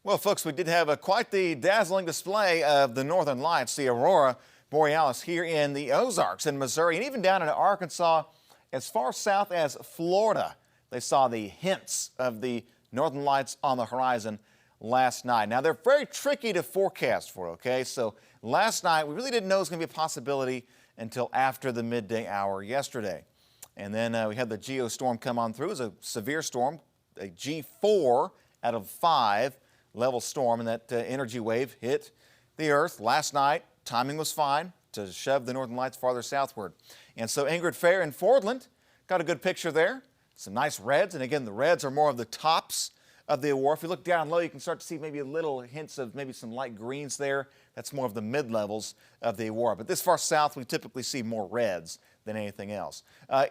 Well, folks, we did have quite the dazzling display of the northern lights, the aurora borealis, here in the Ozarks in Missouri, and even down in Arkansas, as far south as Florida. They saw the hints of the northern lights on the horizon last night. Now, they're very tricky to forecast for, okay? So last night, we really didn't know it was going to be a possibility until after the midday hour yesterday. And then we had the geostorm come on through. It was a severe storm, a G4 out of 5 level storm, and that energy wave hit the earth last night. Timing was fine to shove the northern lights farther southward. And so Ingrid Fair in Fordland got a good picture there. Some nice reds, and again, the reds are more of the tops of the aurora. If you look down low, you can start to see maybe a little hints of maybe some light greens there. That's more of the mid-levels of the aurora. But this far south, we typically see more reds than anything else.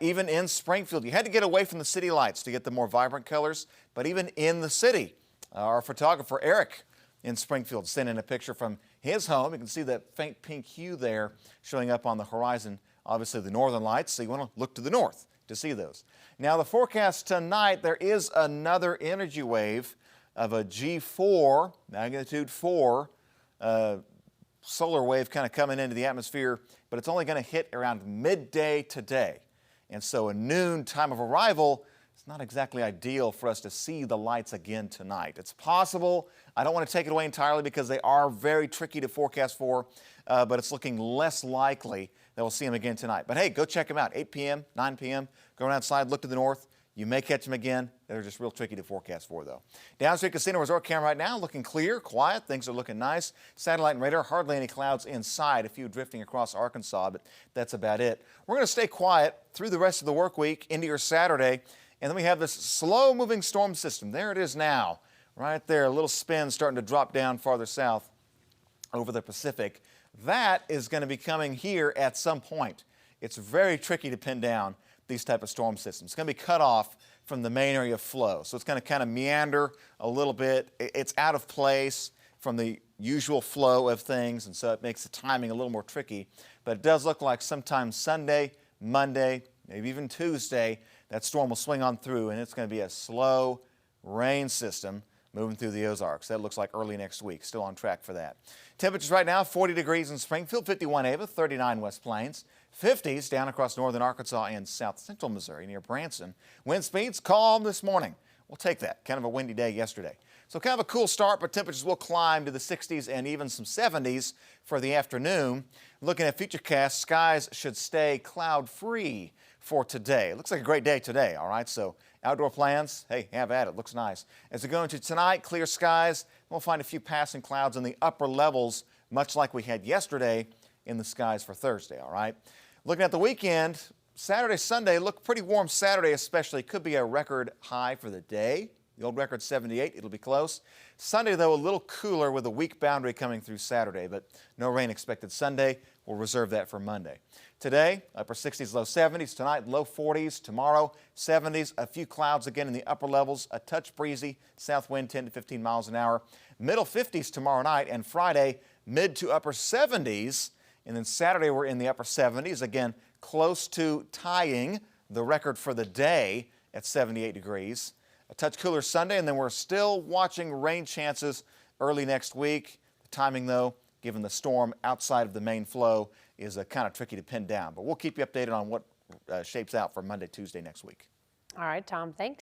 Even in Springfield, you had to get away from the city lights to get the more vibrant colors, but even in the city, our photographer Eric in Springfield sent in a picture from his home. You can see that faint pink hue there showing up on the horizon, obviously the northern lights, so you want to look to the north to see those. Now the forecast tonight, there is another energy wave of a G4, magnitude 4, solar wave kind of coming into the atmosphere, but it's only going to hit around midday today. And so a noon time of arrival, it's not exactly ideal for us to see the lights again tonight. It's possible. I don't want to take it away entirely because they are very tricky to forecast for, but it's looking less likely that we'll see them again tonight. But hey, go check them out. 8 p.m., 9 p.m., go outside, look to the north. You may catch them again. They're just real tricky to forecast for, though. Downstream Casino Resort camera right now looking clear, quiet. Things are looking nice. Satellite and radar, hardly any clouds inside. A few drifting across Arkansas, but that's about it. We're going to stay quiet through the rest of the work week into your Saturday. And then we have this slow-moving storm system. There it is now, right there. A little spin starting to drop down farther south over the Pacific. That is going to be coming here at some point. It's very tricky to pin down these type of storm systems. It's going to be cut off from the main area of flow. So it's going to kind of meander a little bit. It's out of place from the usual flow of things, and so it makes the timing a little more tricky. But it does look like sometime Sunday, Monday, maybe even Tuesday, that storm will swing on through, and it's going to be a slow rain system moving through the Ozarks. That looks like early next week. Still on track for that. Temperatures right now, 40 degrees in Springfield, 51 Ava, 39 West Plains, 50s down across northern Arkansas and south central Missouri near Branson. Wind speeds calm this morning. We'll take that. Kind of a windy day yesterday. So kind of a cool start, but temperatures will climb to the 60s and even some 70s for the afternoon. Looking at Futurecast, skies should stay cloud-free for today. It looks like a great day today, all right? So outdoor plans, hey, have at it. Looks nice. As we go into tonight, clear skies. We'll find a few passing clouds in the upper levels, much like we had yesterday in the skies for Thursday, all right? Looking at the weekend, Saturday, Sunday, look pretty warm Saturday especially. Could be a record high for the day. The old record 78, it'll be close. Sunday, though, a little cooler with a weak boundary coming through Saturday, but no rain expected Sunday. We'll reserve that for Monday. Today, upper 60s, low 70s. Tonight, low 40s. Tomorrow, 70s. A few clouds again in the upper levels. A touch breezy. South wind 10 to 15 miles an hour. Middle 50s tomorrow night. And Friday, mid to upper 70s. And then Saturday, we're in the upper 70s. Again, close to tying the record for the day at 78 degrees. A touch cooler Sunday, and then we're still watching rain chances early next week. The timing, though, given the storm outside of the main flow, is kind of tricky to pin down. But we'll keep you updated on what shapes out for Monday, Tuesday next week. All right, Tom, thanks.